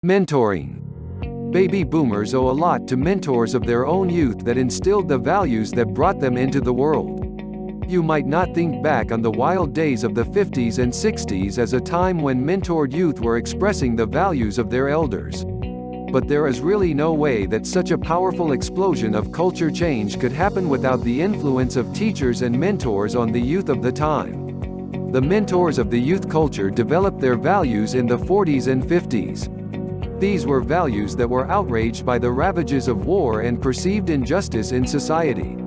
Mentoring. Baby boomers owe a lot to mentors of their own youth that instilled the values that brought them into the world. You might not think back on the wild days of the 50s and 60s as a time when mentored youth were expressing the values of their elders. But there is really no way that such a powerful explosion of culture change could happen without the influence of teachers and mentors on the youth of the time. The mentors of the youth culture developed their values in the 40s and 50s. These were values that were outraged by the ravages of war and perceived injustice in society.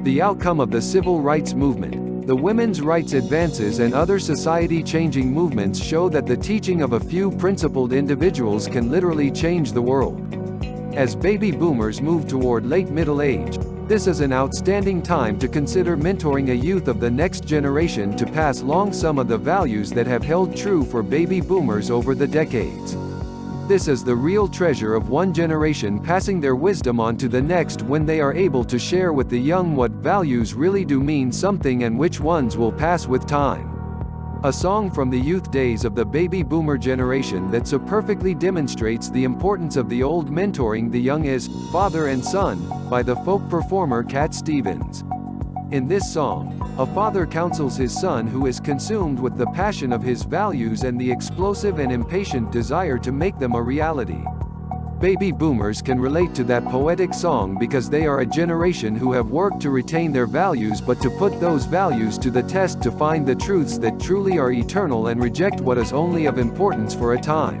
The outcome of the civil rights movement, the women's rights advances and other society-changing movements show that the teaching of a few principled individuals can literally change the world. As baby boomers move toward late middle age, this is an outstanding time to consider mentoring a youth of the next generation to pass along some of the values that have held true for baby boomers over the decades. This is the real treasure of one generation passing their wisdom on to the next when they are able to share with the young what values really do mean something and which ones will pass with time. A song from the youth days of the baby boomer generation that so perfectly demonstrates the importance of the old mentoring the young is "Father and Son" by the folk performer Cat Stevens. In this song, a father counsels his son who is consumed with the passion of his values and the explosive and impatient desire to make them a reality. Baby boomers can relate to that poetic song because they are a generation who have worked to retain their values but to put those values to the test to find the truths that truly are eternal and reject what is only of importance for a time.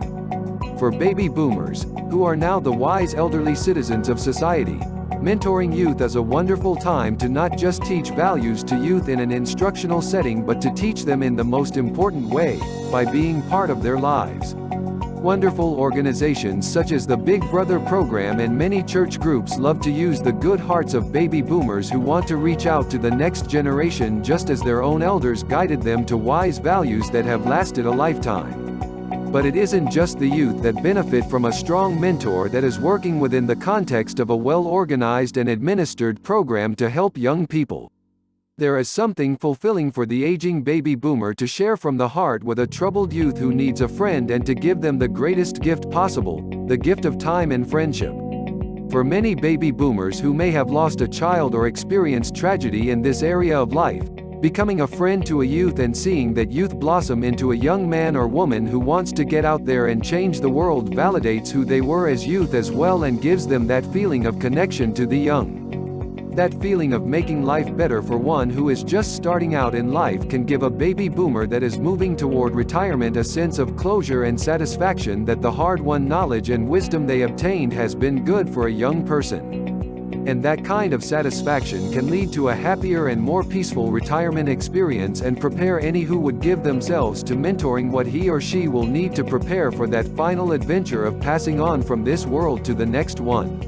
For baby boomers, who are now the wise elderly citizens of society, mentoring youth is a wonderful time to not just teach values to youth in an instructional setting but to teach them in the most important way, by being part of their lives. Wonderful organizations such as the Big Brother program and many church groups love to use the good hearts of baby boomers who want to reach out to the next generation just as their own elders guided them to wise values that have lasted a lifetime. But it isn't just the youth that benefit from a strong mentor that is working within the context of a well-organized and administered program to help young people. There is something fulfilling for the aging baby boomer to share from the heart with a troubled youth who needs a friend and to give them the greatest gift possible, the gift of time and friendship. For many baby boomers who may have lost a child or experienced tragedy in this area of life, becoming a friend to a youth and seeing that youth blossom into a young man or woman who wants to get out there and change the world validates who they were as youth as well and gives them that feeling of connection to the young. That feeling of making life better for one who is just starting out in life can give a baby boomer that is moving toward retirement a sense of closure and satisfaction that the hard-won knowledge and wisdom they obtained has been good for a young person. And that kind of satisfaction can lead to a happier and more peaceful retirement experience and prepare any who would give themselves to mentoring what he or she will need to prepare for that final adventure of passing on from this world to the next one.